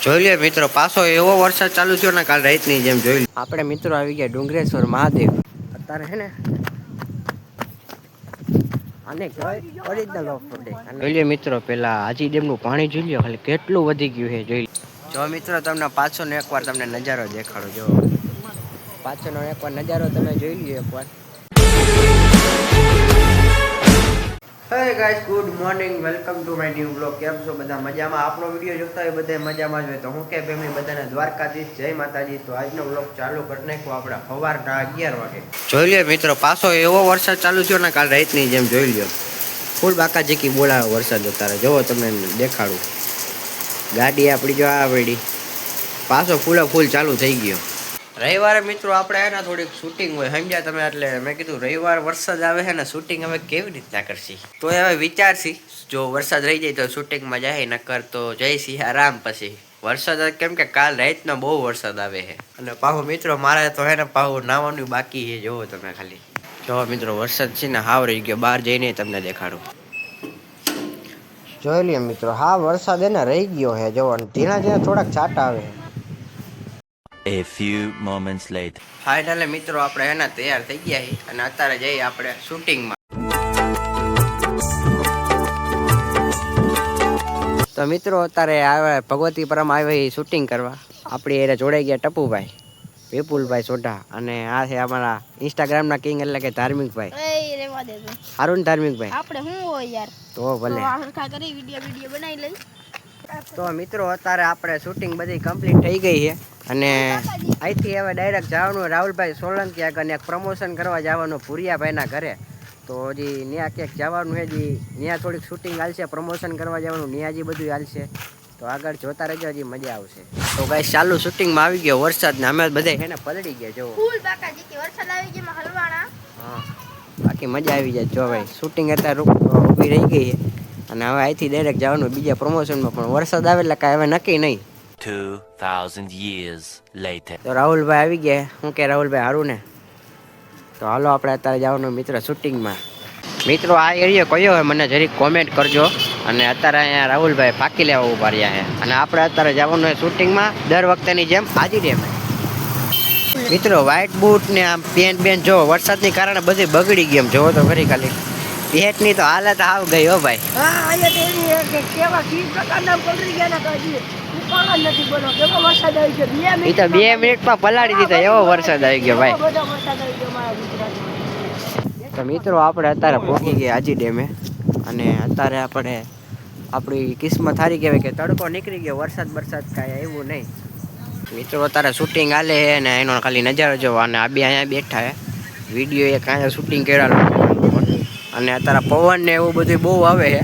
જોઈ લે મિત્રો, પાછો એવો વરસાદ ચાલુ થયો ને કાલ રાતની જેમ. જોઈ લે આપણે મિત્રો આવી ગયા ડુંગરેશ્વર મહાદેવ. અત્યારે હે ને જોઈ મિત્રો, પેલા હાજી ડેમ નું પાણી જોઈ લો ખાલી કેટલું વધી ગયું છે. જોઈ જો મિત્રો, તમને પાછો ને એકવાર તમને નજારો દેખાડો. જો પાછળનો એકવાર નજારો તમે જોઈ લ્યો એકવાર. હે guys, good morning, welcome to my new blog. કેમ છો બધા? મજામાં? આપણો વિડીયો જોતા હોય બધા મજામાં જ હોય તો હું કે ફેમિલી બધાને દ્વારકાધીશ, જય માતાજી. તો આજનો બ્લોગ ચાલુ કરી નાખો આપણે સવારના 11 વાગે. જોઈ લ્યો મિત્રો, પાછો એવો વરસાદ ચાલુ થયો ને કાલ રાતની જેમ. જોઈ લ્યો ફૂલ બાકા જેકી બોલાવે વરસાદ. અત્યારે જોવો તમને દેખાડું. ગાડી આપણી જો આ પડી, પાછો ફૂલ ચાલુ થઈ ગયો. રવિવારે મિત્રો આપણે એના થોડીક શૂટિંગ હોય, સમજ્યા તમે? એટલે મેં કીધું રવિવાર વરસાદ આવે છે ને, શૂટિંગ હવે કેવી રીતના કરશી. તો હવે વિચારશી, જો વરસાદ રહી જાય તો શૂટિંગમાં જાય, નકર તો જઈશી આરામ. પછી વરસાદ કેમ કે કાલ રાતનો બહુ વરસાદ આવે છે. અને પાહુ મિત્રો મારે તો હે ને પાહુ નાવાનું બાકી છે. જોવો તમે ખાલી. જો મિત્રો, વરસાદ છે ને હાવ રહી ગયો. બહાર જઈને તમને દેખાડું. જોઈ લ્યો મિત્રો, હા વરસાદ એને રહી ગયો છે. જો ધીણા થોડાક છાંટા આવે. A few moments later. Finally મિત્રો આપણે એના તૈયાર થઈ ગયા છીએ અને અત્યારે જઈએ આપણે શૂટિંગમાં. તો મિત્રો અત્યારે આવે ભગવતીપુરમ આવે શૂટિંગ કરવા. આપણી એને જોડાઈ ગયા ટપુભાઈ, વિપુલભાઈ સોઢા, અને આ છે અમારા ઇન્સ્ટાગ્રામના કિંગ એટલે કે ધાર્મિકભાઈ. હારું ધાર્મિકભાઈ, આપણે શું હોય યાર, તો ભલે વિડીયો બનાવી લઈ. તો મિત્રો અત્યારે આપણે શૂટિંગ બધી કમ્પ્લીટ થઈ ગઈ છે અને અહીંથી હવે ડાયરેક્ટ જવાનું રાહુલભાઈ સોલંકી આગળ એક પ્રમોશન કરવા જવાનું ભુરિયાભાઈના ઘરે. તો હજી ત્યાં ક્યાંક જવાનું છે, હજી ત્યાં થોડીક શૂટિંગ હાલશે, પ્રમોશન કરવા જવાનું ત્યાં હજી બધું હાલશે. તો આગળ જોતા રહેજો, હજી મજા આવશે. તો ગાઈસ ચાલુ શૂટિંગમાં આવી ગયો વરસાદ ને અમે બધા છે ને પલળી ગયા. જો હા, બાકી મજા આવી જાય. જો ભાઈ શૂટિંગ અત્યારે ઊભી રહી ગઈ છે અને હવે અહીંથી ડાયરેક્ટ જવાનું બીજા પ્રમોશનમાં. પણ વરસાદ આવે એટલે કાંઈ હવે નક્કી નહીં. 2000 years later. તો રાહુલભાઈ આવી ગયા. શું કે રાહુલભાઈ, સારું ને? તો હાલો આપણે અત્યારે જવાનું મિત્ર શૂટિંગમાં. મિત્રો આ એરિયો કયો હોય મને જરીક કોમેન્ટ કરજો. અને અત્યારે અહીંયા રાહુલભાઈ ફાંકી લેવા ઉભા રહ્યા છે અને આપણે અત્યારે જવાનું હોય શૂટિંગમાં દર વખતેની જેમ હાજી ડેમ. મિત્રો વ્હાઈટ બૂટ ને આમ પેન્ટ જો વરસાદની કારણે બધી બગડી ગઈ. એમ જોવો તો ખરી ખાલી પેટની તો હાલત આવ ગઈ હો ભાઈ. એ તો 2 મિનિટમાં પલાળી દીધા, એવો વરસાદ આવી ગયો ભાઈ. તો મિત્રો આપણે અત્યારે પહોંચી ગયા હાજી ડેમે અને અત્યારે આપણે આપણી કિસ્મત સારી કહેવાય કે તડકો નીકળી ગયો. વરસાદ કાંઈ એવું નહીં. મિત્રો અત્યારે શૂટિંગ હાલે છે ને એનો ખાલી નજારો જોવો. અને આ બે અહીંયા બેઠા છે, વિડીયો એક અહીંયા શૂટિંગ કરેલું. અને અત્યારે પવન ને એવું બધું બહુ આવે છે.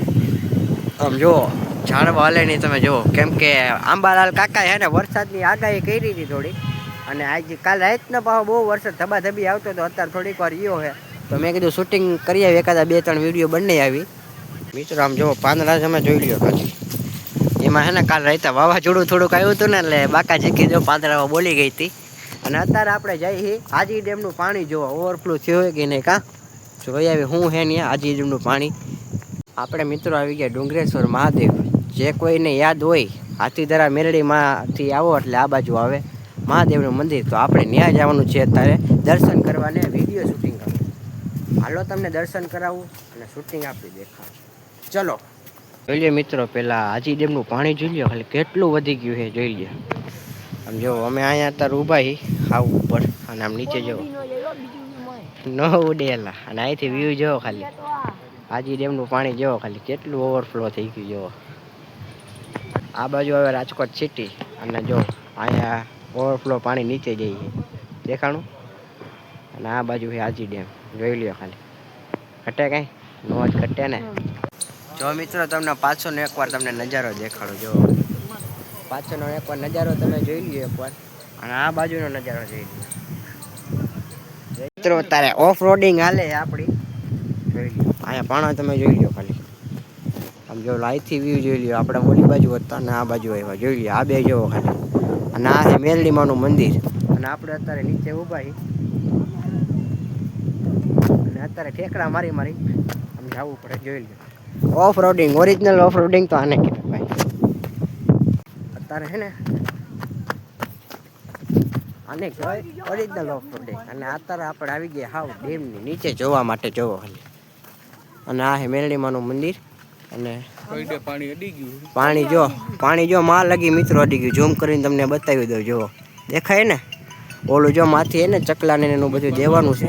આમ જુઓ ઝાડવા હાલે નહીં તમે જુઓ, કેમ કે આંબાલાલ કાકા છે ને વરસાદની આગાહી કરી હતી થોડી. અને આજે કાલ રાતનો પાછો બહુ વરસાદ ધબાધબી આવતો હતો. અત્યારે થોડીક વાર રહ્યો છે તો મેં કીધું શૂટિંગ કરી આવી, એકાદા 2-3 વિડીયો બની આવી. મિત્રો આમ જુઓ પાંદડા તમે જોઈ લ્યો ખાલી. એમાં છે ને કાલ રાતે વાવાઝોડું થોડુંક આવ્યું હતું ને એટલે બાકા જીકી જો પાંદડામાં બોલી ગઈ હતી. અને અત્યારે આપણે જઈએ હાજી ડેમનું પાણી જોવા ઓવરફ્લો થયો હોય કે નહીં. કાં જોઈ આવી હું હે ને હાજી ડેમનું પાણી. આપણે મિત્રો આવી ગયા ડુંગરેશ્વર મહાદેવ. જે કોઈને યાદ હોય હાથીધરા મેરડીમાંથી આવો એટલે આ બાજુ આવે મહાદેવનું મંદિર. તો આપણે ત્યાં જવાનું છે અત્યારે દર્શન કરવાને વિડીયો શૂટિંગ કરવું. હાલો તમને દર્શન કરાવું અને શૂટિંગ આપી દેખાડું. ચલો જોઈ લે મિત્રો, પેલા હાજી ડેમનું પાણી જોઈ લ્યો ખાલી કેટલું વધી ગયું છે. જોઈ લ્યો આમ જો અમે અહીંયા અત્યારે ઊભા છીએ હાવ ઉપર અને આમ નીચે જો ન ઉડેલા. અને અહીંથી વ્યૂ જોવો ખાલી. હાજી ડેમનું પાણી જોવો ખાલી કેટલું ઓવરફ્લો થઈ ગયું. જોવો આ બાજુ હવે રાજકોટ સિટી અને જો અહીંયા ઓવરફ્લો પાણી નીચે જઈએ દેખાણું. અને આ બાજુ છે હાજી ડેમ. જોઈ લ્યો ખાલી. ઘટે કાંઈ નો જ ઘટે ને. જો મિત્રો તમને પાછળનો એકવાર તમને નજારો દેખાડો. જો પાછળનો એકવાર નજારો તમે જોઈ લ્યો એકવાર. અને આ બાજુનો નજારો જોઈ લ્યો. મિત્રો તારે ઓફ રોડિંગ હાલે આપણી. જોઈ લ્યો અહીંયા પાણા તમે જોઈ લ્યો ખાલી. આમ જો લાઈટથી વ્યૂ જોઈ લ્યો. આપણે ઓલી બાજુ હતા અને આ બાજુ આવ્યા. જોઈ લ્યો આ બે જોવો ખાલી. અને આ છે મેરડીમાનું મંદિર. અને આપણે અત્યારે નીચે ઊભા છીએ અને અત્યારે ઠેકડા મારી આમ જવું પડે. જોઈ લ્યો ઓફ રોડિંગ, ઓરિજિનલ ઓફ રોડિંગ તો આને કહેવાય ભાઈ. અત્યારે છે ને આને કહેવાય ઓરિજિનલ ઓફ રોડિંગ. અને અત્યારે આપણે આવી ગયા હાવ ડેમની નીચે જોવા માટે જોવો ખાલી. અને આ છે મેરડીમાનું મંદિર. અને પાણી જો માં લગી મિત્રો અડી ગયું. ઝૂમ કરીને તમને બતાવી દઉં. જુઓ દેખાય ને ઓલું જો માથી ને ચકલા ને એનું બધું દેવાનું છે.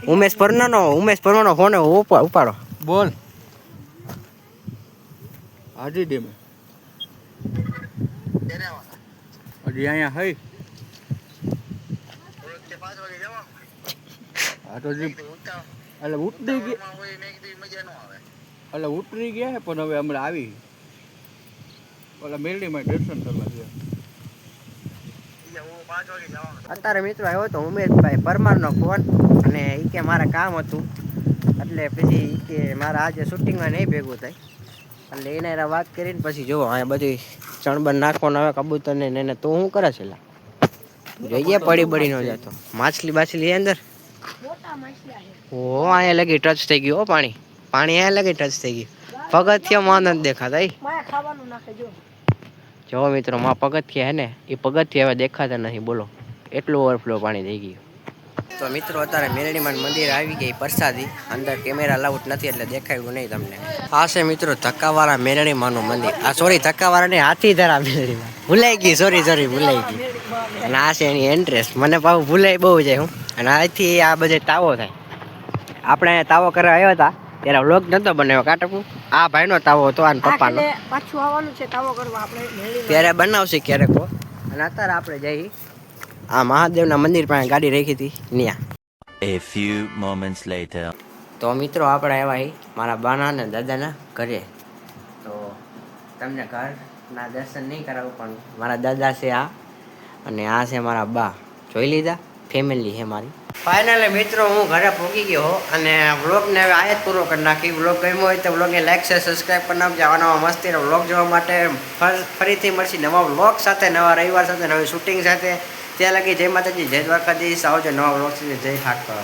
ઉમેશ પરમાનો ફોન ઉપાડો. બોલ હાજી ડેમે હજી અહીંયા હઈ હા તો એટલે ઉતરી ગયા ઉતરી ગયા પણ હવે હમણાં આવી ઓલા મેરડીમાં દર્શન કરવા ગયા. અત્યારે મિત્રો આવ્યો તો ઉમેશભાઈ પરમારનો ફોન. અને એ કે મારે કામ હતું એટલે પછી એ કે મારા આજે શૂટિંગમાં નહીં ભેગું થાય એટલે એને વાત કરીને પછી જુઓ અહીંયા બધી ચણબન નાખવાનું આવે કબૂતરને એને તો હું કરે છે જોઈએ પડી ન જતો. માછલી અંદર ઓ અહીંયા લગી ટચ થઈ ગયું. પાણી અહીંયા લગી ટચ થઈ ગયું. પગથિયામાં આનંદ દેખાતા જો મિત્રો માં પગથિયા હે ને એ પગથિયા હવે દેખાતા નથી. બોલો એટલું ઓવરફ્લો પાણી થઈ ગયું. તો મિત્રો અત્યારે મેરડીમાં મંદિર આવી ગઈ પ્રસાદી. અંદર કેમેરા લાઉટ નથી એટલે દેખાયું નહીં તમને. આ છે મિત્રો ધક્કાવાળા મેરડીમાંનું મંદિર. આ સોરી ધક્કાવાળા નહીં હાથીધરા મેરડીમાં ભૂલાઈ ગઈ. સોરી ભૂલાઈ ગઈ. અને આ છે એની એન્ટ્રેસ. મને પાછું ભૂલાઈ બહુ જાય હું. અને આથી આ બધે તાવો થાય. આપણે અહીંયા તાવો કરવા આવ્યા હતા ત્યારે વ્લોગ નતો બનાવ્યો કાટકું. આ ભાઈનો તાવો હતો આના પપ્પાનો. પાછું આવવાનું છે તાવો કરવા આપણે ત્યારે બનાવશે ક્યારેક. અને અત્યારે આપણે જઈ આ મહાદેવના મંદિર પાસે ગાડી રાખી હતી ત્યાં. A few moments later. તો મિત્રો આપણે આવ્યા મારા બાના ને દાદાના ઘરે. તો તમને ઘરના દર્શન નહીં કરાવું પણ મારા દાદા છે આ અને આ છે મારા બા. જોઈ લીધા ફેમિલી છે મારી. ફાઇનલી મિત્રો હું ઘરે પહોંચી ગયો અને વ્લોગને હવે આ જ પૂરો કરી નાખી. વ્લોગ ગમ્યો હોય તો વ્લોગને લાઈક શેર સબસ્ક્રાઈબ કરી નાખજો. આવા નવા મસ્તીના વ્લોગ જોવા માટે ફરીથી મળશે નવા વ્લોગ સાથે, નવા રવિવાર સાથે, નવી શૂટિંગ સાથે. ત્યાં લગી જય માતાજી, જય દ્વારકાધીશ. આવજો નવા વ્લોગ સાથે. જય ઠાકર.